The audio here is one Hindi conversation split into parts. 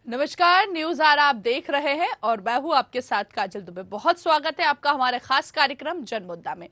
नमस्कार, न्यूज आर आप देख रहे हैं और मैं हूं आपके साथ काजल दुबे। बहुत स्वागत है आपका हमारे खास कार्यक्रम जन मुद्दा में।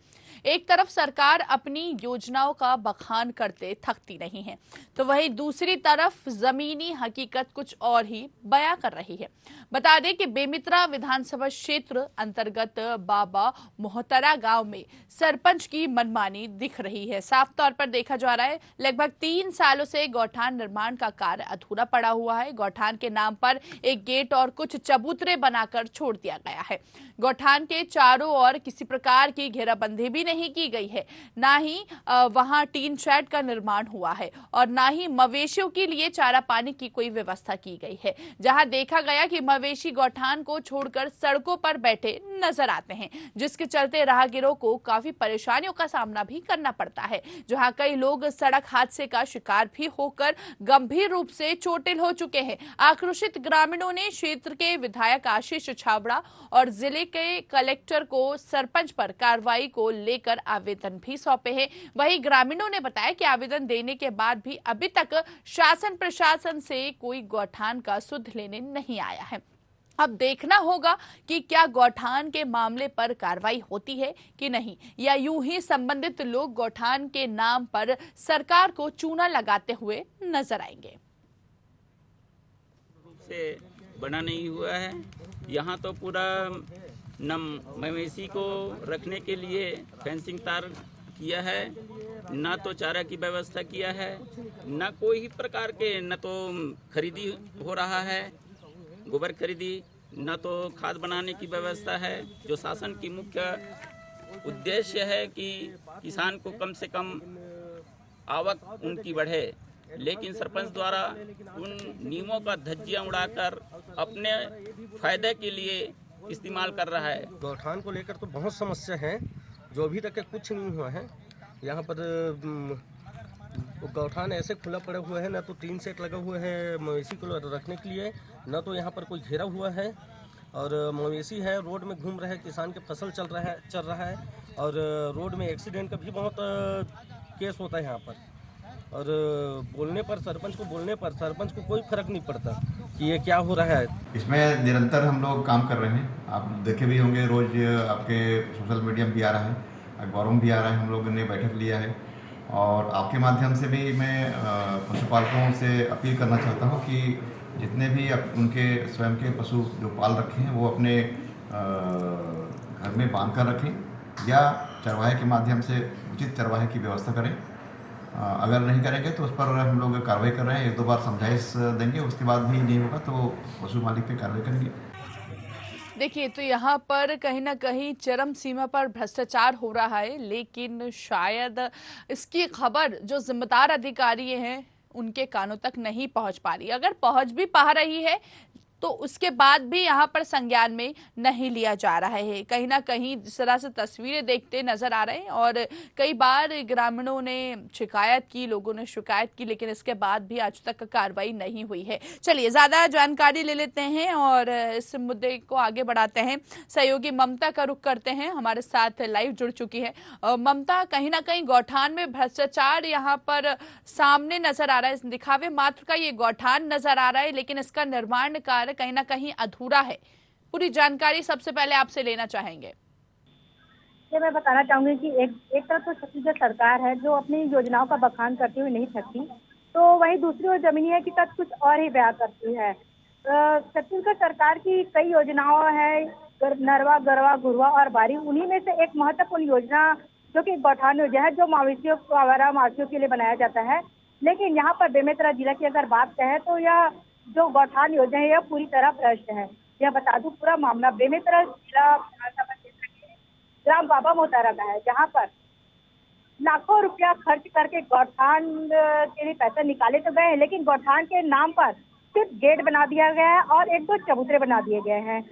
एक तरफ सरकार अपनी योजनाओं का बखान करते थकती नहीं है, तो वहीं दूसरी तरफ जमीनी हकीकत कुछ और ही बयां कर रही है। बता दें कि बेमित्रा विधानसभा क्षेत्र अंतर्गत बाबा मोहतरा गांव में सरपंच की मनमानी दिख रही है। साफ तौर पर देखा जा रहा है, लगभग 3 सालों से गौठान निर्माण का कार्य अधूरा पड़ा हुआ है। गौठान के नाम पर एक गेट और कुछ चबूतरे बनाकर छोड़ दिया गया है। गौठान के चारों ओर किसी प्रकार की घेराबंदी भी नहीं की गई है, ना ही वहां टीन शेड का निर्माण हुआ है और ना ही मवेशियों के लिए चारा पानी की कोई व्यवस्था की गई है। जहां देखा गया कि मवेशी गौठान को छोड़कर सड़कों पर बैठे नजर आते हैं, जिसके चलते राहगीरों को काफी परेशानियों का सामना भी करना पड़ता है। जहां कई लोग सड़क हादसे का शिकार भी होकर गंभीर रूप से चोटिल हो चुके हैं। आक्रोशित ग्रामीणों ने क्षेत्र के विधायक आशीष छाबड़ा और जिले के कलेक्टर को सरपंच पर कार्रवाई को लेकर आवेदन भी सौंपे हैं। वहीं ग्रामीणों ने बताया कि आवेदन देने के बाद भी अभी तक शासन प्रशासन से कोई गौठान का सुध लेने नहीं आया है। अब देखना होगा कि क्या गौठान के मामले पर कार्रवाई होती है कि नहीं, या यूं ही संबंधित लोग गौठान के नाम पर सरकार को चूना लगाते हुए नजर आएंगे। से बना नहीं हुआ है। यहाँ तो पूरा न मवेशी को रखने के लिए फेंसिंग तार किया है, न तो चारा की व्यवस्था किया है, न कोई प्रकार के, न तो खरीदी हो रहा है गोबर खरीदी, न तो खाद बनाने की व्यवस्था है। जो शासन की मुख्य उद्देश्य है कि किसान को कम से कम आवक उनकी बढ़े, लेकिन सरपंच द्वारा उन नियमों का धज्जियां उड़ाकर अपने फायदे के लिए इस्तेमाल कर रहा है। गौठान को लेकर तो बहुत समस्या है, जो अभी तक कुछ नहीं हुआ है। यहाँ पर गौठान ऐसे खुला पड़ा हुआ है, न तो टीन सेट लगा हुआ है मवेशी को रखने के लिए, न तो यहाँ पर कोई घेरा हुआ है। और मवेशी है रोड में घूम रहा है, किसान के फसल चल रहा है और रोड में एक्सीडेंट का भी बहुत केस होता है यहाँ पर। और बोलने पर सरपंच को कोई फर्क नहीं पड़ता कि ये क्या हो रहा है। इसमें निरंतर हम लोग काम कर रहे हैं। आप देखे भी होंगे, रोज आपके सोशल मीडिया में भी आ रहा है, अखबारों में भी आ रहा है। हम लोगों ने बैठक लिया है और आपके माध्यम से भी मैं पशुपालकों से अपील करना चाहता हूँ कि जितने भी उनके स्वयं के पशु जो पाल रखे हैं वो अपने घर में बांध कर रखें या चरवाहे के माध्यम से उचित चरवाहे की व्यवस्था करें। अगर नहीं करेंगे तो उस पर हम लोग कार्रवाई कर रहे हैं। 1-2 बार समझाइश देंगे, उसके बाद भी नहीं होगा तो पशु मालिक पे कार्रवाई करेंगे। देखिए, तो यहाँ पर कहीं ना कहीं चरम सीमा पर भ्रष्टाचार हो रहा है, लेकिन शायद इसकी खबर जो जिम्मेदार अधिकारी हैं उनके कानों तक नहीं पहुंच पा रही। अगर पहुंच भी पा रही है तो उसके बाद भी यहाँ पर संज्ञान में नहीं लिया जा रहा है। कहीं ना कहीं जिस तरह से तस्वीरें देखते नजर आ रहे हैं और कई बार ग्रामीणों ने शिकायत की, लोगों ने शिकायत की, लेकिन इसके बाद भी आज तक कार्रवाई नहीं हुई है। चलिए ज्यादा जानकारी ले लेते हैं और इस मुद्दे को आगे बढ़ाते हैं। सहयोगी ममता का रुख करते हैं, हमारे साथ लाइव जुड़ चुकी है। ममता, कहीं ना कहीं गौठान में भ्रष्टाचार यहाँ पर सामने नजर आ रहा है। दिखावे मात्र का ये गौठान नजर आ रहा है, लेकिन इसका निर्माण कार्य कहीं ना कहीं अधूरा है। पूरी जानकारी सबसे पहले आपसे लेना चाहेंगे। ये मैं बताना चाहूंगी कि एक तरफ तो छत्तीसगढ़ सरकार है जो अपनी योजनाओं का बखान करती हुई नहीं थकती, तो वहीं दूसरी ओर जमीनी हकीकत कुछ और ही बयां करती है। छत्तीसगढ़ सरकार की कई योजनाओं है, नरवा, गरवा, घुरवा और बारी। उन्हीं में से एक महत्वपूर्ण योजना जो कि गौठान योजना है, जो मवेशियों को, आवारा मवेशियों के लिए बनाया जाता है। लेकिन यहाँ पर बेमेतरा जिला की अगर बात कहें तो यह जो गौठान योजना है यह पूरी तरह भ्रष्ट है। यह बता दूं, पूरा मामला बेमेतरा जिला विधानसभा क्षेत्र के ग्राम बाबा मोहतरा का है, जहाँ पर लाखों रुपया खर्च करके गौठान के लिए पैसे निकाले तो गए हैं, लेकिन गौठान के नाम पर सिर्फ गेट बना दिया गया है और 1-2 चबूतरे बना दिए गए हैं।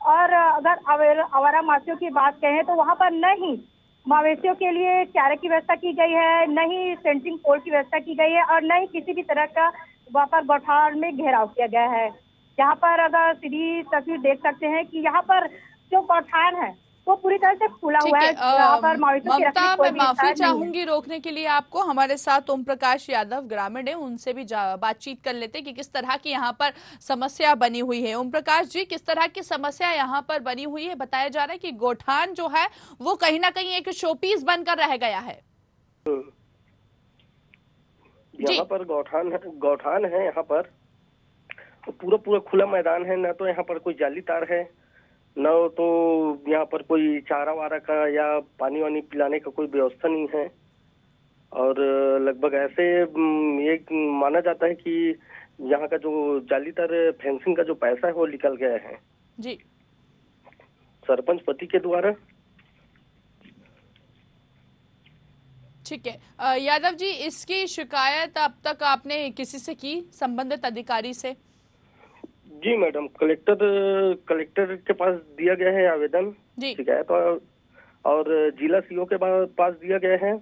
और अगर आवारा मवेशियों की बात कहें तो वहाँ पर न ही मवेशियों के लिए चारे की व्यवस्था की गई है, न ही सेंटरिंग पोल की व्यवस्था की गई है और न ही किसी भी तरह का वहाँ पर गौठान में घेराव किया गया है। यहाँ पर अगर सीधी तस्वीर देख सकते हैं कि यहाँ पर जो गौठान है वो पूरी तरह से खुला ठीक हुआ है। है। यहाँ पर मवेशियों की ममता, रखने की कोई मैं भी माफी इजाजत नहीं है। चाहूंगी रोकने के लिए आपको। हमारे साथ ओम प्रकाश यादव ग्रामीण है, उनसे भी बातचीत कर लेते कि किस तरह की यहाँ पर समस्या बनी हुई है। ओम प्रकाश जी, किस तरह की समस्या यहाँ पर बनी हुई है? बताया जा रहा है कि गोठान जो है वो कहीं ना कहीं एक शोपीस बनकर रह गया है। यहाँ पर गौठान है यहाँ पर पूरा खुला मैदान है। न तो यहाँ पर कोई जाली तार है, न तो यहाँ पर कोई चारा वारा का या पानी वानी पिलाने का कोई व्यवस्था नहीं है। और लगभग ऐसे ये माना जाता है कि यहाँ का जो जालीदार फेंसिंग का जो पैसा है वो निकल गया है जी, सरपंच पति के द्वारा। ठीक है। यादव जी, इसकी शिकायत अब तक आपने किसी से की, संबंधित अधिकारी से? जी मैडम, कलेक्टर के पास दिया गया है आवेदन शिकायत, और जिला सीओ के पास दिया गया है,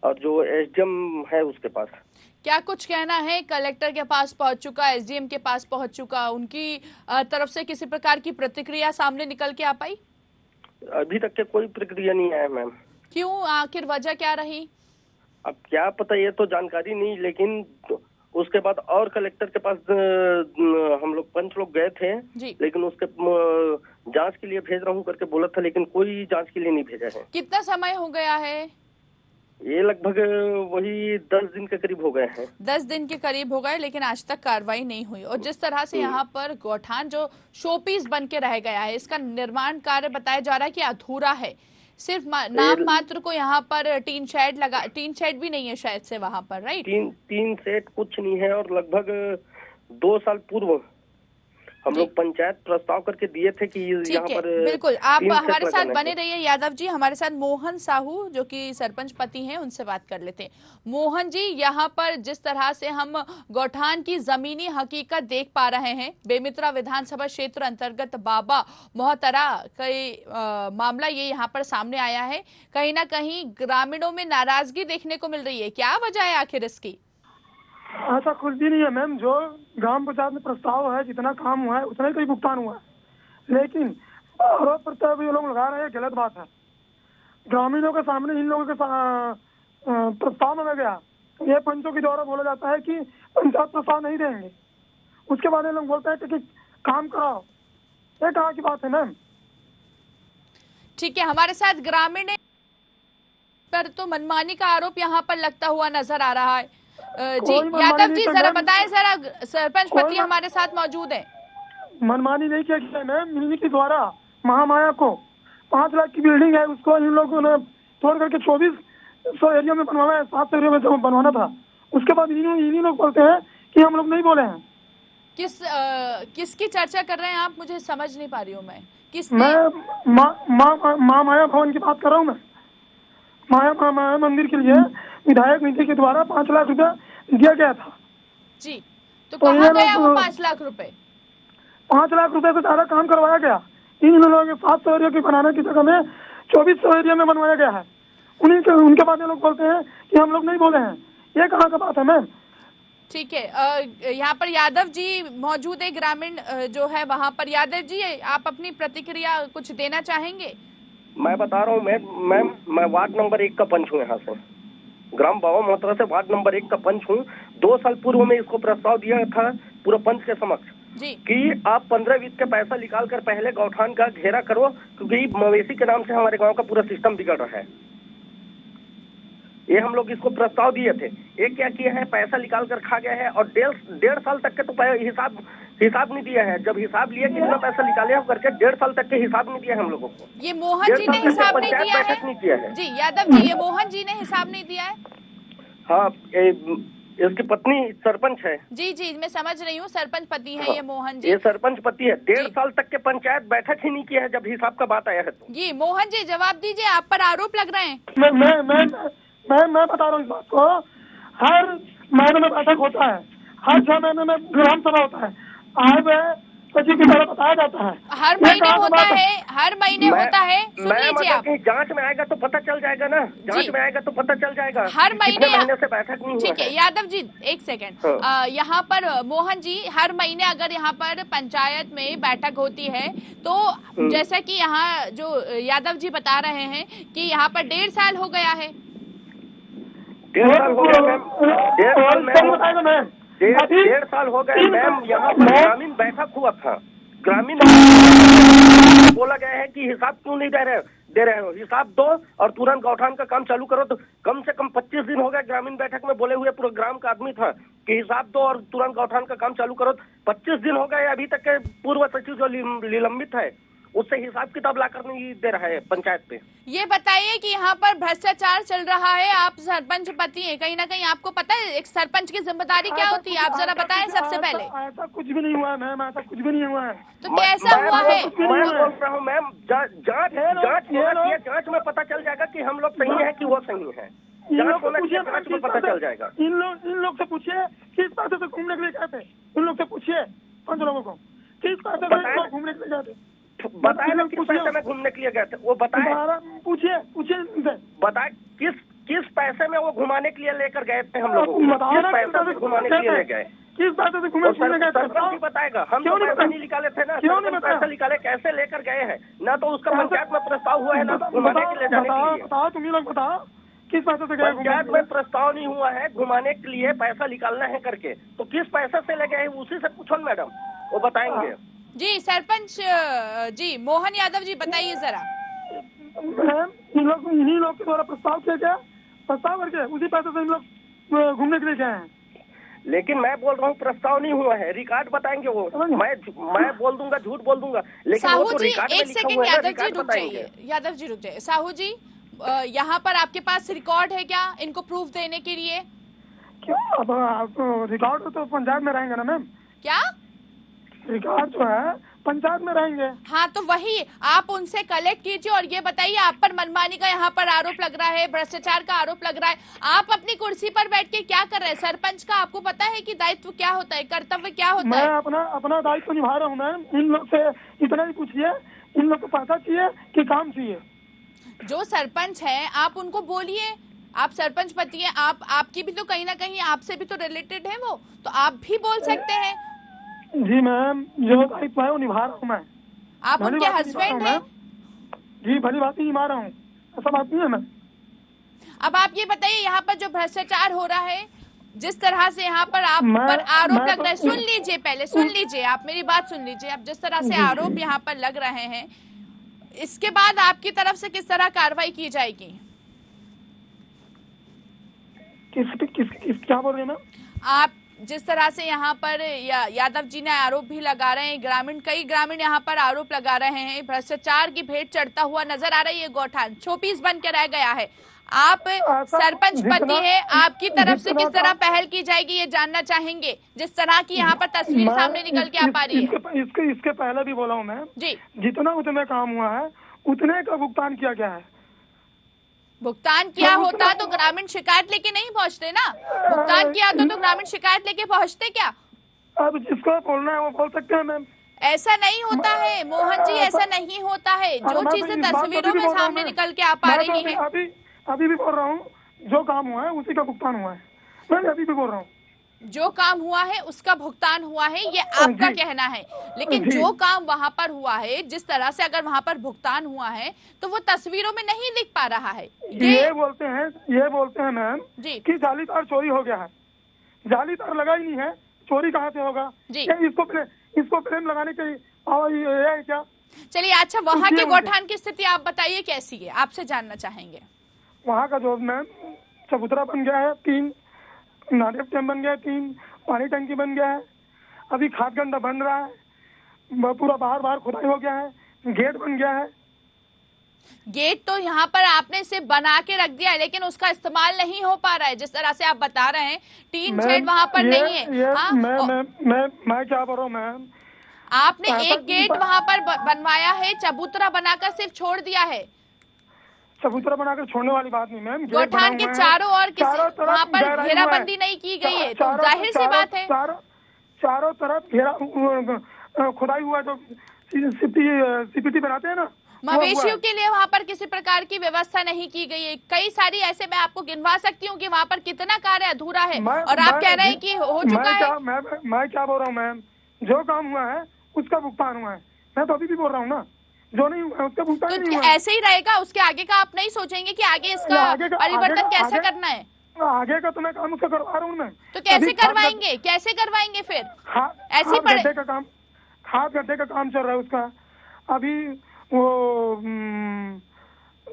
और जो एसडीएम है उसके पास। क्या कुछ कहना है? कलेक्टर के पास पहुंच चुका, एसडीएम के पास पहुंच चुका, उनकी तरफ से किसी प्रकार की प्रतिक्रिया सामने निकल के आ पाई? अभी तक के कोई प्रतिक्रिया नहीं आया मैम। क्यों? आखिर वजह क्या रही? अब क्या पता, ये तो जानकारी नहीं। लेकिन उसके बाद और कलेक्टर के पास हम लोग पंच लोग गए थे, लेकिन उसके जांच के लिए भेज रहा हूँ करके बोला था, लेकिन कोई जांच के लिए नहीं भेजा है। कितना समय हो गया है? ये लगभग वही 10 दिन के करीब हो गए हैं। 10 दिन के करीब हो गए, लेकिन आज तक कार्रवाई नहीं हुई। और जिस तरह से यहाँ पर गौठान जो शोपीस बन के रह गया है, इसका निर्माण कार्य बताया जा रहा है कि अधूरा है। सिर्फ नाम मात्र को यहाँ पर टीन शेड भी नहीं है शायद से वहाँ पर, राइट? तीन शेड कुछ नहीं है। और लगभग 2 साल पूर्व हम लोग पंचायत प्रस्ताव करके दिए थे कि यहाँ पर बिल्कुल। आप हमारे साथ बने रहिए यादव जी। हमारे साथ मोहन साहू जो कि सरपंच पति हैं, उनसे बात कर लेते हैं। मोहन जी, यहाँ पर जिस तरह से हम गौठान की जमीनी हकीकत देख पा रहे हैं, बेमित्रा विधानसभा क्षेत्र अंतर्गत बाबा मोहतरा का मामला ये यहाँ पर सामने आया है। कहीं ना कहीं ग्रामीणों में नाराजगी देखने को मिल रही है। क्या वजह है आखिर इसकी? ऐसा कुछ भी नहीं है मैम। जो ग्राम पंचायत में प्रस्ताव है, जितना काम हुआ है उतना ही कोई भुगतान हुआ है। लेकिन आरोप प्रत्यारोप ये लोग लगा रहे हैं, गलत बात है। ग्रामीणों के सामने इन लोगों के प्रस्ताव में गया, ये पंचों के द्वारा बोला जाता है कि पंचायत प्रस्ताव नहीं देंगे, उसके बाद ये लोग बोलते हैं कि काम कराओ। ये कहाँ की बात है मैम? ठीक है, हमारे साथ ग्रामीण पर तो मनमानी का आरोप यहाँ पर लगता हुआ नजर आ रहा है। जी यादव जी, जरा बताएं, जरा सरपंच पति हमारे साथ मौजूद है। मनमानी नहीं किया गया मैम। मिलनी के द्वारा महामाया को 5 लाख की बिल्डिंग है, उसको इन लोगों ने तोड़ करके 2400 एरिया में बनवाना है, 700 एरिया में बनवाना था। उसके बाद इन्हीं लोग बोलते हैं कि हम लोग नहीं बोले हैं। किसकी चर्चा कर रहे हैं आप? मुझे समझ नहीं पा रही हूँ मैं। मैं माया भवन की बात कर रहा हूँ। मैं माया मंदिर के लिए विधायक निधि के द्वारा 5 लाख रुपया दिया गया था जी। तो कहाँ गया वो 5 लाख रुपए? 5 लाख रुपए से ज्यादा काम करवाया गया। इन लोगों के 700 एरिया की बनाने की जगह में 2400 एरिया में बनवाया गया है। उनके बाद ये लोग बोलते हैं कि हम लोग नहीं बोले हैं। ये कहाँ का बात है मैम? ठीक है, यहाँ पर यादव जी मौजूद है, ग्रामीण जो है वहाँ पर। यादव जी, आप अपनी प्रतिक्रिया कुछ देना चाहेंगे? मैं बता रहा हूँ मैम, मैं वार्ड नंबर 1 का पंच हूँ। यहाँ से ग्राम बाबा मोहतरा से वार्ड नंबर 1 का पंच हूँ। 2 साल पूर्व में इसको प्रस्ताव दिया था पूरा पंच के समक्ष कि आप 15-20 का पैसा निकाल कर पहले गौठान का घेरा करो, क्योंकि मवेशी के नाम से हमारे गांव का पूरा सिस्टम बिगड़ रहा है। ये हम लोग इसको प्रस्ताव दिए थे। एक क्या किया है, पैसा निकाल कर खा गया है, और 1.5 साल तक के तो हिसाब नहीं दिया है। जब हिसाब लिया कितना पैसा निकाले हो करके 1.5 साल तक के हिसाब नहीं दिया है हम लोगों को। ये मोहन जी ने हिसाब नहीं दिया है? नहीं किया है जी यादव जी, ये मोहन जी ने हिसाब नहीं दिया है? हाँ, इसकी पत्नी सरपंच है। जी जी, मैं समझ रही हूँ, सरपंच पति है ये मोहन जी। ये सरपंच पति है। 1.5 साल तक के पंचायत बैठक ही नहीं किया है जब हिसाब का बात आया है तो। जी मोहन जी, जवाब दीजिए, आप पर आरोप लग रहे हैं। मैं बता रहा हूँ इस बात को। हर महीने में बैठक होता है, हर 6 महीने में ग्राम सभा होता है। आज सचिव की तरह बताया जाता है। हर महीने होता है, हर महीने होता है। सुन लीजिए आप, जांच में आएगा तो पता चल जाएगा ना, जांच में आएगा तो पता चल जाएगा। हर महीने से बैठक नहीं हुआ। ठीक है यादव जी, एक सेकंड, यहाँ पर मोहन जी, हर महीने अगर यहाँ पर पंचायत में बैठक होती है तो जैसा कि यहाँ जो यादव जी बता रहे हैं कि यहाँ पर 1.5 साल हो गया है। 1.5 साल हो गया मैम, 1.5 साल हो गए मैम। यहाँ पर ग्रामीण बैठक हुआ था, ग्रामीण बोला गया है कि हिसाब क्यों नहीं दे रहे हो, हिसाब दो और तुरंत गौठान का काम चालू करो। तो कम से कम 25 दिन हो गए ग्रामीण बैठक में बोले हुए, पूरे ग्राम का आदमी था कि हिसाब दो और तुरंत गौठान का काम चालू करो। 25 दिन हो गए, अभी तक के पूर्व सचिव जो निलंबित है उससे हिसाब किताब लाकर नहीं दे रहा है पंचायत पे। ये बताइए कि यहाँ पर भ्रष्टाचार चल रहा है, आप सरपंच पति हैं, कहीं ना कहीं आपको पता है एक सरपंच की जिम्मेदारी क्या होती है, आप जरा बताएं सबसे पहले। ऐसा कुछ भी नहीं हुआ है मैम, ऐसा कुछ भी नहीं हुआ है। तो कैसा हुआ है? मैं बोल रहा हूँ मैम, जांच में पता चल जाएगा कि हम लोग सही है कि वो सही है। जांच में पता चल जाएगा। इन लोग से पूछिए किस पैसे से घूमने के लिए गए थे, इन लोग से पूछिए 5 लोगों को किस पैसे से घूमने के लिए गए थे, बताए ना किस पैसे में घूमने के लिए गए थे, वो बताए। पूछिए बताए किस पैसे में वो घुमाने के लिए लेकर गए थे हम लोग, किस पैसे में घुमाने के लिए गए, किस पैसे से घूमने गए थे बताएगा। हम क्यों नहीं निकाले थे ना, क्यों नहीं पैसे निकाले, कैसे लेकर गए हैं ना, तो उसका पंचायत में प्रस्ताव हुआ है ना घुमाने के लिए जाने के लिए। बताओ, तुम ही लोग बताओ किस पैसे से गए। पंचायत में प्रस्ताव नहीं हुआ है घुमाने के लिए पैसा निकालना है करके, तो किस पैसे से ले गए उसी से पूछो मैडम, वो बताएंगे। जी सरपंच जी मोहन यादव जी बताइए जरा। इन्हीं लोग के द्वारा प्रस्ताव किया गया, प्रस्ताव करके उसी पैसे से इन लोग घूमने के लिए गए हैं। लेकिन मैं बोल रहा हूँ प्रस्ताव नहीं हुआ है, रिकॉर्ड बताएंगे वो। मैं बोल दूंगा, झूठ बोल दूंगा, लेकिन वो तो रिकॉर्ड में लिखा हुआ है, रिकॉर्ड बताएंगे। यादव जी रुक जाइए। साहू जी, यहाँ पर आपके पास रिकॉर्ड है क्या इनको प्रूफ देने के लिए? क्या अब रिकॉर्ड तो पंचायत में रहेंगे ना मैम। क्या रिकॉर्ड जो है पंचायत में रहेंगे। हाँ तो वही आप उनसे कलेक्ट कीजिए और ये बताइए, आप पर मनमानी का यहाँ पर आरोप लग रहा है, भ्रष्टाचार का आरोप लग रहा है, आप अपनी कुर्सी पर बैठ के क्या कर रहे हैं? सरपंच का आपको पता है कि दायित्व क्या होता है, कर्तव्य क्या होता है? मैं अपना दायित्व निभा रहा हूँ मैम। इन लोग से इतना ही पूछिए, इन लोग को पैसा चाहिए कि काम चाहिए। जो सरपंच है आप उनको बोलिए, आप सरपंच पति है, आपकी भी तो कहीं ना कहीं आपसे भी तो रिलेटेड है वो, तो आप भी बोल सकते हैं। जी मैम, जो दायित्व है वो निभा रहा हूँ मैं। आप उनके हस्बैंड हैं? जी भली बात ही निभा रहा हूँ, ऐसा बात नहीं है मैम। अब आप ये बताइए, यहाँ पर जो भ्रष्टाचार हो रहा है, जिस तरह से यहाँ पर आप पर आरोप लग रहे हैं, सुन लीजिए पहले, सुन लीजिए, आप मेरी बात सुन लीजिए। अब जिस तरह से आरोप यहाँ पर लग रहे हैं, इसके बाद आपकी तरफ से किस तरह कार्रवाई की जाएगी? किस क्या बोल रहे हैं मैम? आप जिस तरह से यहाँ पर यादव जी ने आरोप भी लगा रहे हैं, कई ग्रामीण यहाँ पर आरोप लगा रहे हैं, भ्रष्टाचार की भेंट चढ़ता हुआ नजर आ रही है, गौठान शोपीस बन के रह गया है। आप सरपंच पति है, आपकी तरफ से किस तरह पहल की जाएगी ये जानना चाहेंगे, जिस तरह की यहाँ पर तस्वीर सामने निकल के आ पा रही है। इसके पहले भी बोला हूँ मैं जी, जितना काम हुआ है उतने का भुगतान किया गया है। भुगतान किया होता तो ग्रामीण शिकायत लेके नहीं पहुंचते ना, भुगतान किया तो ग्रामीण शिकायत लेके पहुंचते क्या? अब जिसको बोलना है वो बोल सकते हैं मैम। ऐसा नहीं होता है मोहन जी, ऐसा नहीं होता है। जो चीजें तस्वीरों में सामने निकल के आ पा रही है, अभी भी बोल रहा हूँ, जो काम हुआ है उसी का भुगतान हुआ है। मैं अभी भी बोल रहा हूँ, जो काम हुआ है उसका भुगतान हुआ है, ये आपका कहना है। लेकिन जो काम वहां पर हुआ है, जिस तरह से अगर वहां पर भुगतान हुआ है, तो वो तस्वीरों में नहीं दिख पा रहा है। ये बोलते हैं मैम जी कि जाली तार चोरी हो गया है। जाली तार लगा ही नहीं है, चोरी कहाँ से होगा जी? इसको फ्रेम लगाने के है क्या? चलिए अच्छा, वहाँ के गौठान की स्थिति आप बताइए कैसी है, आपसे जानना चाहेंगे। वहाँ का जो मैम चबूतरा बन गया है, 3 नारियल डैम बन गया है, 3 पानी टंकी बन गया है, अभी खाद गंडा बन रहा है, पूरा बाहर खुदाई हो गया है, गेट बन गया है। गेट तो यहाँ पर आपने सिर्फ बना के रख दिया है, लेकिन उसका इस्तेमाल नहीं हो पा रहा है। जिस तरह से आप बता रहे हैं, टीन शेड वहाँ पर नहीं है। मैं क्या बोल रहा हूँ मैम, आपने एक गेट वहाँ पर बनवाया है, चबूतरा बनाकर सिर्फ छोड़ दिया है। चबूतरा बनाकर छोड़ने वाली बात नहीं मैम, गौठान के चारों ओर वहाँ पर घेराबंदी नहीं की गई है, तो जाहिर सी बात है चारों तरफ घेरा खुदाई हुआ, जो सीपीटी बनाते हैं ना, मवेशियों के लिए वहां पर किसी प्रकार की व्यवस्था नहीं की गई है। कई सारी ऐसे, मैं आपको गिनवा सकती हूँ कि वहां पर कितना कार्य अधूरा है, और आप कह रहे हैं कि हो चुका है। मैं क्या बोल रहा हूँ मैम, जो काम हुआ है उसका भुगतान हुआ है। मैं तो अभी भी बोल रहा हूँ ना, जो नहीं हुआ उसका भुगतान नहीं हुआ। ऐसे ही रहेगा, उसके आगे का आप नहीं सोचेंगे कि आगे इसका परिवर्तन कैसे करना है? आगे का तो मैं काम उसका करवा रहा हूँ मैं। तो कैसे करवाएंगे, कैसे करवाएंगे फिर? ऐसे गड्ढे का काम, खाद गड्ढे का काम चल रहा है उसका अभी। वो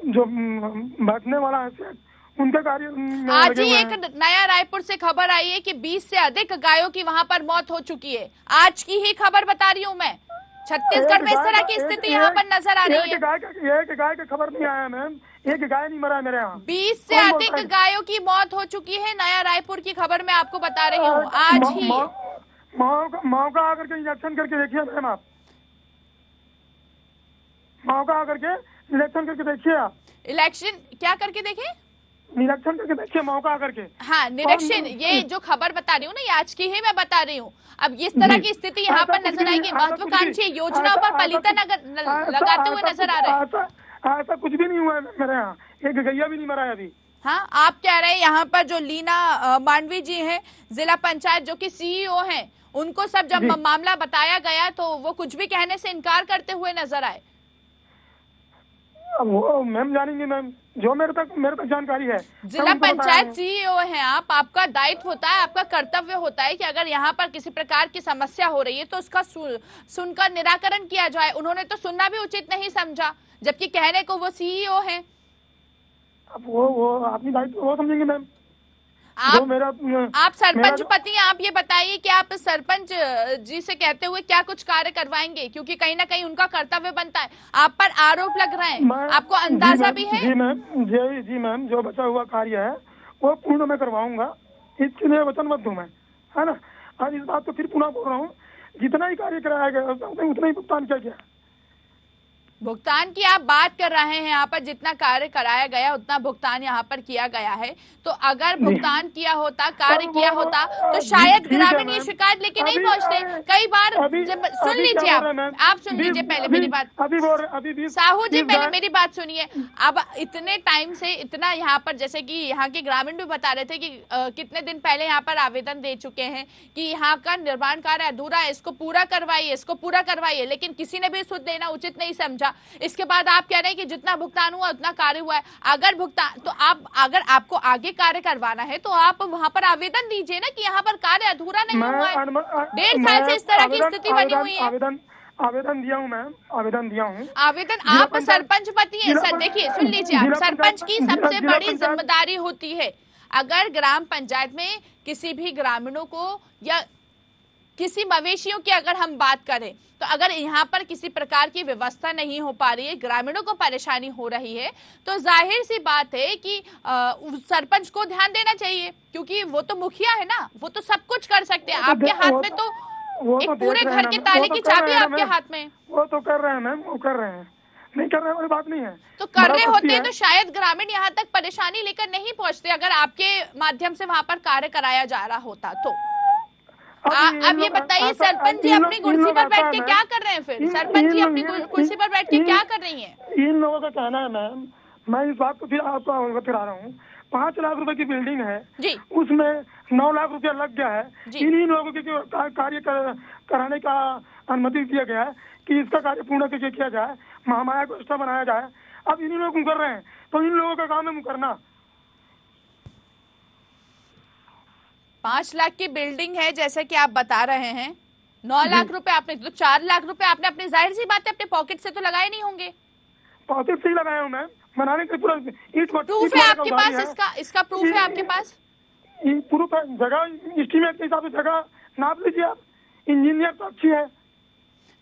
जो बैठने वाला है उनका कार्य आज ही एक नया रायपुर से खबर आई है कि 20 से अधिक गायों की वहां पर मौत हो चुकी है। आज की ही खबर बता रही हूँ मैं। छत्तीसगढ़ में इस तरह की स्थिति यहाँ पर नजर आ रही है। एक गाय का खबर नहीं आया मैम, एक गाय नहीं मरा मेरे यहाँ। 20 से अधिक गायों की मौत हो चुकी है। नया रायपुर की खबर मैं आपको बता रही हूँ आज ही। माओ का आकर के इंजेक्शन करके देखिए मैम, आप माओ का आकर के इलेक्शन करके देखिए। आप इलेक्शन क्या करके देखें? निरीक्षण करके देखिए मौका आकर के। हाँ, निरीक्षण, ये जो खबर बता रही हूँ ना, ये आज की ही मैं बता रही हूँ। अब इस तरह की स्थिति यहाँ पर नजर आएगी। महत्वाकांक्षी योजनाओं पर पलीता लगाते हुए नजर आ रहे हैं। ऐसा कुछ भी नहीं हुआ मेरे यहाँ, एक गैया भी नहीं मरा है अभी। हाँ, आप कह रहे हैं यहाँ पर जो लीना मांडवी जी हैं, जिला पंचायत जो कि सीईओ हैं, उनको सब जब मामला बताया गया तो वो कुछ भी कहने से इनकार करते हुए नजर आए। वो मैम जानेंगे मैम, जो मेरे तक जानकारी है। जिला पंचायत सीईओ हैं आप, आपका दायित्व होता है, आपका कर्तव्य होता है कि अगर यहाँ पर किसी प्रकार की समस्या हो रही है तो उसका सुनकर निराकरण किया जाए। उन्होंने तो सुनना भी उचित नहीं समझा, जबकि कहने को वो सीईओ हैं। अब वो अपनी दायित्व वो समझेंगे मैम। आप सरपंच पति हैं, आप ये बताइए कि आप सरपंच जी से कहते हुए क्या कुछ कार्य करवाएंगे, क्योंकि कहीं ना कहीं उनका कर्तव्य बनता है। आप पर आरोप लग रहे हैं, आपको अंदाजा भी है? जी मैम, जो बचा हुआ कार्य है वो पूर्ण मैं करवाऊंगा, इसके लिए वचनबद्ध हूँ मैं, है ना। और इस बात को फिर पुनः बोल रहा हूँ, जितना ही कार्य कराया गया उतना ही भुगतान किया गया। भुगतान की आप बात कर रहे हैं, यहाँ पर जितना कार्य कराया गया उतना भुगतान यहाँ पर किया गया है। तो अगर भुगतान किया होता, कार्य किया होता, तो शायद ग्रामीण ये शिकायत लेके नहीं पहुँचते। कई बार सुन लीजिए, आप सुन लीजिए पहले मेरी बात। साहू जी पहले मेरी बात सुनिए। अब इतने टाइम से इतना यहाँ पर, जैसे कि यहाँ के ग्रामीण भी बता रहे थे कि कितने दिन पहले यहाँ पर आवेदन दे चुके हैं कि यहाँ का निर्माण कार्य अधूरा है, इसको पूरा करवाइए, इसको पूरा करवाइए, लेकिन किसी ने भी सुध देना उचित नहीं समझा। इसके बाद आप कह रहे हैं कि जितना भुगतान हुआ उतना कार्य हुआ है। अगर भुगतान, तो अगर आपको आगे कार्य करवाना है तो आप वहां पर आवेदन दीजिए ना कि यहाँ पर कार्य अधूरा नहीं हुआ है। 1.5 साल से इस तरह की स्थिति बनी हुई है। आवेदन दिया हूँ मैम, आवेदन दिया हूँ। आवेदन, आप सरपंच पति हैं सर, देखिए सुन लीजिए, आप सरपंच की सबसे बड़ी जिम्मेदारी होती है, अगर ग्राम पंचायत में किसी भी ग्रामीणों को या किसी मवेशियों की अगर हम बात करें, तो अगर यहाँ पर किसी प्रकार की व्यवस्था नहीं हो पा रही है, ग्रामीणों को परेशानी हो रही है, तो जाहिर सी बात है कि सरपंच को ध्यान देना चाहिए, क्योंकि वो तो मुखिया है ना, वो तो सब कुछ कर सकते हैं। आपके हाथ में तो एक पूरे घर के ताले की चाबी आपके हाथ में। वो तो कर रहे हैं मैम, वो कर रहे हैं, नहीं कर रहे वाली बात नहीं है। तो कर रहे होते तो शायद ग्रामीण यहाँ तक परेशानी लेकर नहीं पहुँचते, अगर आपके माध्यम से वहाँ पर कार्य कराया जा रहा होता तो। अब ये बताइए, सरपंच जी अपनी कुर्सी पर बैठ के क्या कर रहे हैं फिर? सरपंच जी अपनी कुर्सी पर बैठ के क्या कर रही हैं? इन लोगों का कहना है मैम, मैं इस बात को फिर आपको अवगत करा रहा हूँ, 5 लाख रुपए की बिल्डिंग है जी, उसमें 9 लाख रुपया लग गया है। इन्हीं लोगों के कार्य कराने का अनुमति दिया गया है कि इसका कार्य पूर्ण करके किया जाए, महामाया को एक्स्ट्रा बनाया जाए। अब इन्हीं लोग कर रहे हैं, तो इन लोगों का काम है करना। 5 लाख की बिल्डिंग है जैसे कि आप बता रहे हैं, 9 लाख रुपए आपने, तो 4 लाख रुपए आपने अपनी, जाहिर सी बात है, अपने पॉकेट से तो लगाए नहीं होंगे। पॉकेट से ही लगाया हूँ मैम, बनाने का पूरा प्रूफ है आपके पास? इसका प्रूफ है आपके पास? प्रूफ है, जगह एस्टीमेट के हिसाब से जगह नाप लीजिए आप, इंजीनियर तो अच्छी है।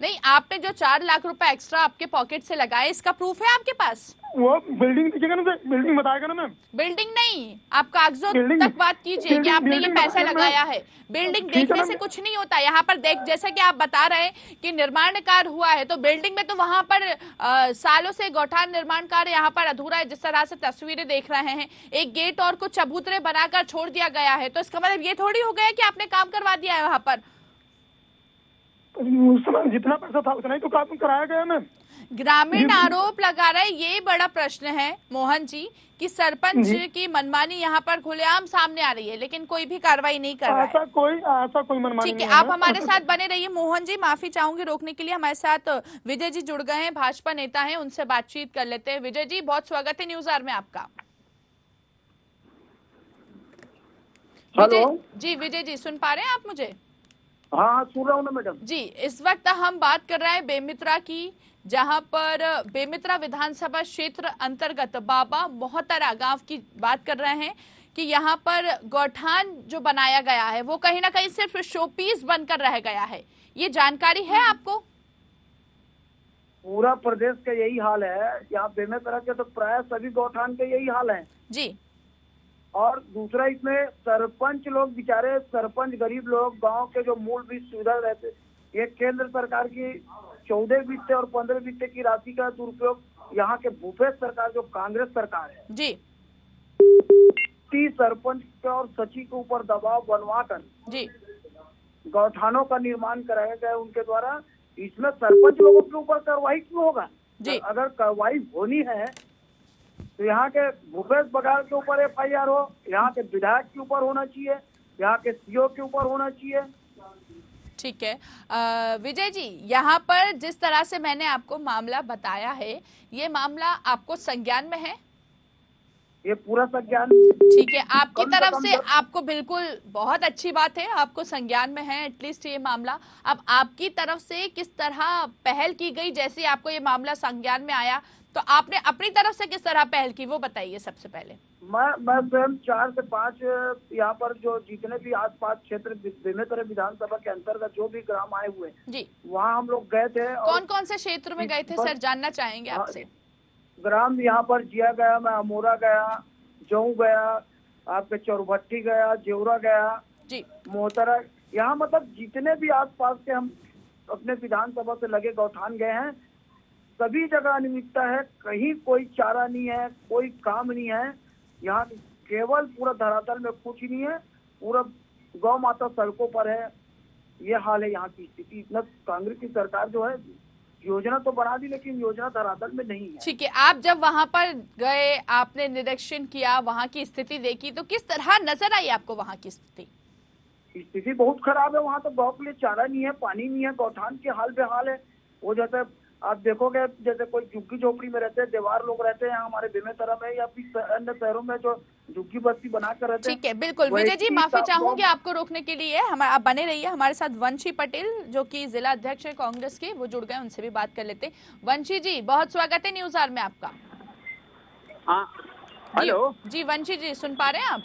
नहीं, आपने जो 4 लाख रुपए एक्स्ट्रा आपके पॉकेट से लगाए, इसका प्रूफ है आपके पास? वो बिल्डिंग दिखेगा ना, बिल्डिंग बताएगा ना मैम। बिल्डिंग नहीं, आप कागजों तक बात कीजिए कि आपने ये पैसा लगाया है। बिल्डिंग देखने से कुछ नहीं होता। यहाँ पर जैसा कि आप बता रहे हैं कि निर्माण कार्य हुआ है, तो बिल्डिंग में तो वहां पर सालों से गौठान निर्माण कार्य यहाँ पर अधूरा है। जिस तरह से तस्वीरें देख रहे हैं, एक गेट और कुछ चबूतरे बनाकर छोड़ दिया गया है, तो इसका मतलब ये थोड़ी हो गया कि आपने काम करवा दिया है वहां पर। उस समय जितना पैसा था उतना ही तो काम कराया गया मैम। ग्रामीण आरोप लगा रहे, ये बड़ा प्रश्न है मोहन जी कि सरपंच की मनमानी यहाँ पर खुलेआम सामने आ रही है, लेकिन कोई भी कार्रवाई नहीं कर रहा है। ऐसा कोई मनमानी ठीक है, नहीं आप हमारे साथ बने रहिए। मोहन जी, माफी चाहूंगी रोकने के लिए। हमारे साथ विजय जी जुड़ गए हैं, भाजपा नेता हैं, उनसे बातचीत कर लेते हैं। विजय जी, बहुत स्वागत है न्यूज आवर में आपका। हेलो जी विजय जी, सुन पा रहे हैं आप मुझे? हाँ सुन रहा हूँ ना मैडम जी। इस वक्त हम बात कर रहे हैं बेमित्रा की, जहां पर बेमित्रा विधानसभा क्षेत्र अंतर्गत बाबा मोहतरा गांव की बात कर रहे हैं कि यहाँ पर गौठान जो बनाया गया है वो कहीं ना कहीं सिर्फ शोपीस बनकर रह गया है। ये जानकारी है आपको? पूरा प्रदेश का यही हाल है। यहाँ बेमेतरा के तो प्राय सभी गौठान के यही हाल है जी। और दूसरा इसमें सरपंच लोग बेचारे, सरपंच गरीब लोग, गांव के जो मूल भी सुविधा रहते, ये केंद्र सरकार की 14 वित्त और 15 वित्त की राशि का दुरुपयोग यहाँ के भूपेश सरकार जो कांग्रेस सरकार है जी, 30 सरपंच और सचिव के ऊपर दबाव बनवा कर जी गौठानों का निर्माण कराया गया उनके द्वारा। इसमें सरपंच लोगों के ऊपर कार्रवाई क्यों होगा? जी। अगर कार्रवाई होनी है तो यहाँ के भूपेश बघेल के ऊपर FIR हो, यहाँ के विधायक के ऊपर होना चाहिए, यहाँ के CO के ऊपर होना चाहिए। ठीक है। विजय जी, यहाँ पर जिस तरह से मैंने आपको मामला बताया है, ये मामला आपको संज्ञान में है? ये पूरा संज्ञान। ठीक है, आपकी तरफ से आपको बिल्कुल बहुत अच्छी बात है, आपको संज्ञान में है एटलीस्ट ये मामला। अब आपकी तरफ से किस तरह पहल की गई? जैसे आपको ये मामला संज्ञान में आया तो आपने अपनी तरफ से किस तरह पहल की, वो बताइए सबसे पहले। मैं स्वयं 4 से 5 यहाँ पर जो जितने भी आसपास क्षेत्र बेमेतरा विधानसभा के अंतर्गत जो भी ग्राम आए हुए जी, वहाँ हम लोग गए थे। कौन कौन से क्षेत्र में गए थे सर, जानना चाहेंगे आपसे? ग्राम यहाँ पर जिया गया, मैं अमोरा गया, जऊ गया, आपके चौरभट्टी गया, जेवरा गया जी, मोहतरा, यहाँ मतलब जितने भी आसपास के हम अपने विधानसभा से लगे गौठान गए हैं, सभी जगह अनियमितता है। कहीं कोई चारा नहीं है, कोई काम नहीं है। यहाँ केवल पूरा धरातल में कुछ नहीं है, पूरा गौ माता सड़कों पर है। ये हाल है यहाँ की स्थिति। इतना कांग्रेस की सरकार जो है योजना तो बना दी लेकिन योजना धरातल में नहीं है। ठीक है, आप जब वहाँ पर गए, आपने निरीक्षण किया, वहाँ की स्थिति देखी, तो किस तरह नजर आई आपको वहाँ की स्थिति? स्थिति बहुत खराब है। वहाँ तो गौ के लिए चारा नहीं है, पानी नहीं है, गौठान के हाल बेहाल है। वो जैसे आप देखोगे, जैसे कोई झुग्गी झोपड़ी में रहते हैं, देवार लोग रहते हैं हमारे बेमेतरा में या फिर अन्य शहरों में जो झुग्गी बस्ती बनाकर रहते हैं। ठीक है, बिल्कुल विजय जी, माफी चाहूंगी आपको रोकने के लिए। आप बने रहिए हमारे साथ। वंशी पटेल जो कि जिला अध्यक्ष है कांग्रेस के, वो जुड़ गए, उनसे भी बात कर लेते हैं। वंशी जी, बहुत स्वागत है न्यूज आवर में आपका। हाँ हेलो जी वंशी जी, सुन पा रहे हैं आप?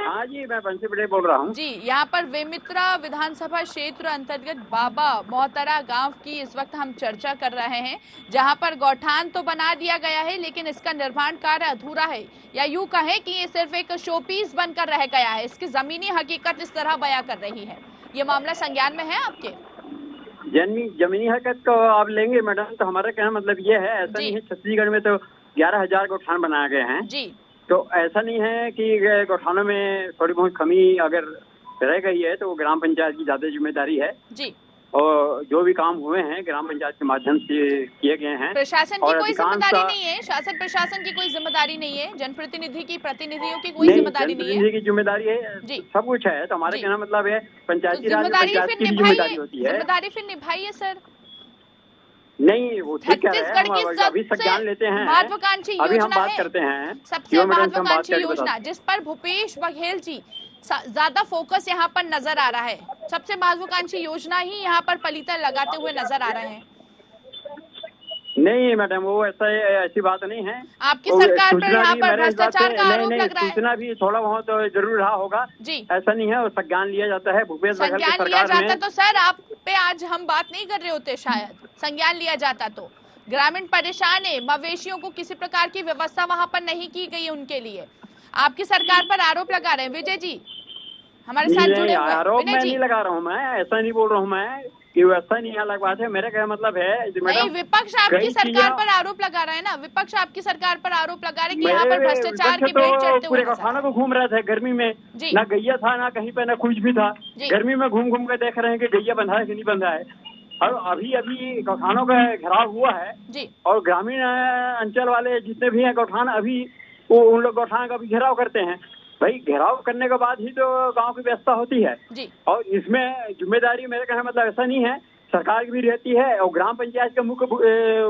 हाँ जी, मैं वंशी पटेल बोल रहा हूँ जी। यहाँ पर बेमित्रा विधानसभा क्षेत्र अंतर्गत बाबा मोहतरा गांव की इस वक्त हम चर्चा कर रहे हैं, जहां पर गौठान तो बना दिया गया है लेकिन इसका निर्माण कार्य अधूरा है, या यूं कहें कि ये सिर्फ एक शोपीस बनकर रह गया है। इसकी जमीनी हकीकत इस तरह बयां कर रही है। ये मामला संज्ञान में है आपके? जमीनी हकीकत को आप लेंगे मैडम, तो हमारा कहना मतलब ये है, ऐसा नहीं है। छत्तीसगढ़ में तो 11,000 गौठान बनाए गए हैं जी, तो ऐसा नहीं है कि गौठानों में थोड़ी बहुत कमी अगर रह गई है तो वो ग्राम पंचायत की ज्यादा जिम्मेदारी है जी। और जो भी काम हुए हैं ग्राम पंचायत के माध्यम से किए गए हैं। प्रशासन की कोई जिम्मेदारी नहीं है? शासन प्रशासन की कोई जिम्मेदारी नहीं है? जनप्रतिनिधि की, प्रतिनिधियों की कोई जिम्मेदारी नहीं है? जनप्रतिनिधि की जिम्मेदारी है जी, सब कुछ है। तो हमारे कहना मतलब है पंचायती राज जिम्मेदारी की जिम्मेदारी होती है। जिम्मेदारी फिर निभाइए सर। नहीं, वो ठीक है, छत्तीसगढ़ की अभी संज्ञान लेते हैं, महत्वाकांक्षी अभी हम योजना बात है, करते हैं सबसे महत्वाकांक्षी योजना जिस पर भूपेश बघेल जी ज्यादा फोकस यहाँ पर नजर आ रहा है। सबसे महत्वाकांक्षी योजना ही यहाँ पर पलीता लगाते हुए नजर आ रहे हैं। नहीं मैडम, वो ऐसी बात नहीं है। आपकी सरकार पर यहाँ पर भ्रष्टाचार का आरोप लग रहा है। सूचना भी थोड़ा बहुत तो जरूर रहा होगा जी, ऐसा नहीं है। वो संज्ञान लिया जाता है भूपेश बघेल की सरकार में। लिया जाता तो सर आप पे आज हम बात नहीं कर रहे होते, शायद संज्ञान लिया जाता तो। ग्रामीण परेशान है, मवेशियों को किसी प्रकार की व्यवस्था वहाँ पर नहीं की गई है उनके लिए। आपकी सरकार पर आरोप लगा रहे हैं। विजय जी हमारे साथ जुड़े हुए हैं। आरोप मैं नहीं लगा रहा हूँ, मैं ऐसा नहीं बोल रहा हूँ। मैं कि व्यवस्था नहीं है, अलग बात है। मेरा क्या मतलब है नहीं, मैडम, विपक्ष आपकी सरकार पर आरोप लगा रहा है ना, विपक्ष आपकी सरकार पर आरोप लगा रहे हैं कि यहाँ पर भ्रष्टाचार की भेंट चढ़ते हुए पूरे गौठानों को घूम रहे थे गर्मी में, जी। ना गैया था ना कहीं पे ना कुछ भी था। जी। गर्मी में घूम घूम के देख रहे हैं कि गैया बंधा है कि नहीं बंधा है। और अभी गौठानों का घेराव हुआ है जी। और ग्रामीण अंचल वाले जितने भी हैं गौठान, अभी वो उन लोग गौठान का भी घेराव करते हैं। भाई घेराव करने के बाद ही तो गांव की व्यवस्था होती है जी। और इसमें जिम्मेदारी मेरे कहने मतलब ऐसा नहीं है, सरकार की भी रहती है और ग्राम पंचायत के मुख्य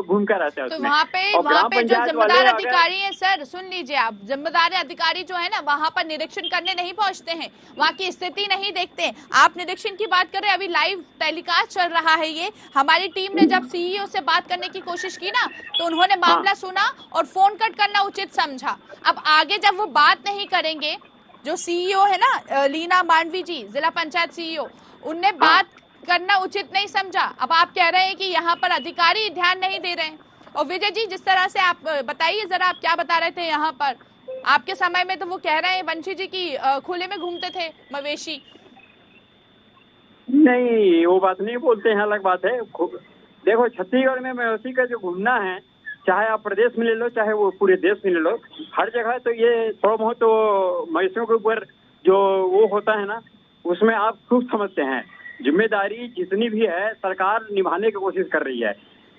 भूमिका रहता है तो उसमें। वहाँ पे जो जिम्मेदार अधिकारी हैं सर, सुन लीजिए आप, जिम्मेदार अधिकारी जो है ना वहाँ पर निरीक्षण करने नहीं पहुँचते हैं, वहाँ की स्थिति नहीं देखते हैं। आप निरीक्षण की बात करें, अभी लाइव टेलीकास्ट चल रहा है ये, हमारी टीम ने जब सीईओ से बात करने की कोशिश की ना तो उन्होंने मामला सुना और फोन कट करना उचित समझा। अब आगे जब वो बात नहीं करेंगे, जो सीईओ है ना लीना मांडवी जी, जिला पंचायत सीईओ, उनने बात करना उचित नहीं समझा। अब आप कह रहे हैं कि यहाँ पर अधिकारी ध्यान नहीं दे रहे हैं। और विजय जी, जिस तरह से आप बताइए जरा, आप क्या बता रहे थे यहाँ पर आपके समय में, तो वो कह रहे हैं वंशी जी की खुले में घूमते थे मवेशी। नहीं, वो बात नहीं बोलते हैं, अलग बात है। देखो छत्तीसगढ़ में मवेशी का जो घूमना है, चाहे आप प्रदेश में ले लो चाहे वो पूरे देश में ले लो, हर जगह तो ये थोड़ा बहुत तो मवेशियों के ऊपर जो वो होता है ना, उसमें आप खूब समझते हैं। जिम्मेदारी जितनी भी है सरकार निभाने की कोशिश कर रही है।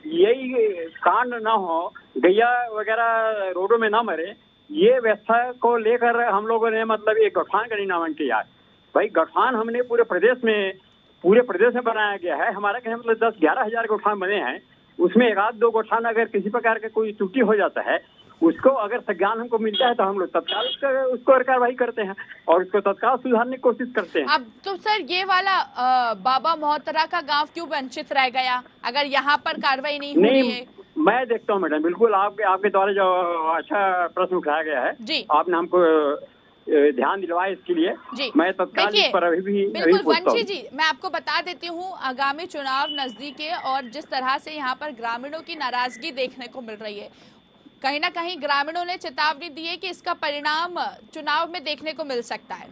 यही कांड ना हो, गैया वगैरह रोडों में ना मरे, ये व्यवस्था को लेकर हम लोगों ने मतलब एक गौठान का निर्माण किया। भाई गौठान हमने पूरे प्रदेश में बनाया गया है। हमारा कहने मतलब 10-11 हजार गौठान बने हैं, उसमें एक आध दो गौठान अगर किसी प्रकार का कोई त्रुटि हो जाता है, उसको अगर संज्ञान हमको मिलता है तो हम लोग तत्काल उसको कार्रवाई करते हैं और उसको तत्काल सुधारने की कोशिश करते हैं। अब तो सर ये वाला बाबा मोहतरा का गांव क्यों वंचित रह गया अगर यहाँ पर कार्रवाई नहीं हो रही है? मैं देखता हूँ मैडम, बिल्कुल आपके द्वारा जो अच्छा प्रश्न उठाया गया है जी, आपने हमको ध्यान दिलवाया इसके लिए जी। मैं तत्काल इस पर अभी बिल्कुल वंशी जी, मैं आपको बता देती हूँ, आगामी चुनाव नजदीक है और जिस तरह से यहाँ पर ग्रामीणों की नाराजगी देखने को मिल रही है, कहीं ना कहीं ग्रामीणों ने चेतावनी दी है कि इसका परिणाम चुनाव में देखने को मिल सकता है।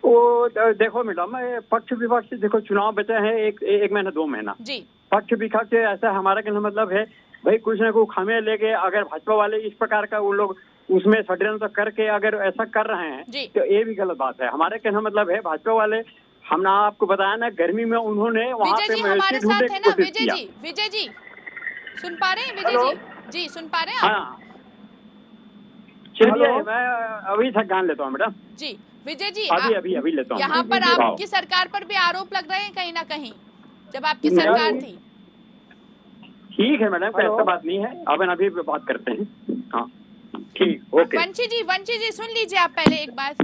वो देखो मैडम, पक्ष विपक्ष देखो, चुनाव बचा है एक महीना 2 महीना जी। पक्ष विपक्ष ऐसा हमारा कहना मतलब है भाई कुछ ना कुछ खामियां लेके, अगर भाजपा वाले इस प्रकार का वो लोग उसमें षड्यंत्र करके अगर ऐसा कर रहे हैं तो ये भी गलत बात है। हमारे कहना मतलब है भाजपा वाले, हमने आपको बताया ना गर्मी में उन्होंने वहाँ पे हमारे साथ है ना विजय जी सुन पा रहे हैं? विजय जी सुन पा रहे हैं? हाँ चलिए, मैं अभी तक गान लेता हूँ मैडम जी। विजय जी अभी लेता हूँ। यहाँ पर आपकी सरकार पर भी आरोप लग रहे हैं कहीं ना कहीं, जब आपकी सरकार थी। ठीक है मैडम, कोई ऐसा बात नहीं है, अब अभी बात करते हैं। हाँ ठीक, ओके। वंशी जी सुन लीजिए आप पहले एक बात।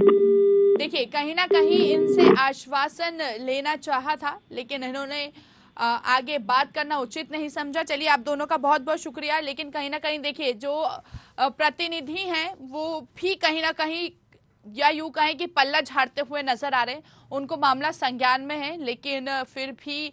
देखिए कहीं ना कहीं इनसे आश्वासन लेना चाहा था, लेकिन इन्होंने आगे बात करना उचित नहीं समझा। चलिए आप दोनों का बहुत बहुत शुक्रिया। लेकिन कहीं ना कहीं देखिए जो प्रतिनिधि हैं वो भी कहीं ना कहीं, या यूं कहें कि पल्ला झाड़ते हुए नजर आ रहे हैं। उनको मामला संज्ञान में है, लेकिन फिर भी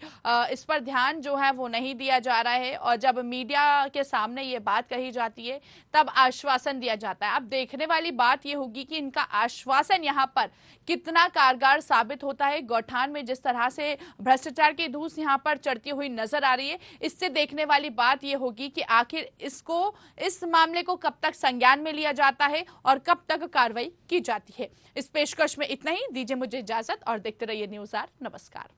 इस पर ध्यान जो है वो नहीं दिया जा रहा है। और जब मीडिया के सामने ये बात कही जाती है तब आश्वासन दिया जाता है। अब देखने वाली बात ये होगी कि इनका आश्वासन यहाँ पर कितना कारगर साबित होता है। गौठान में जिस तरह से भ्रष्टाचार की धूस यहाँ पर चढ़ती हुई नजर आ रही है, इससे देखने वाली बात ये होगी कि आखिर इस मामले को कब तक संज्ञान में लिया जाता है और कब तक कार्रवाई की जाती है। इस पेशकश में इतना ही, दीजिए मुझे इजाजत और देखते रहिए न्यूज़ आर। नमस्कार।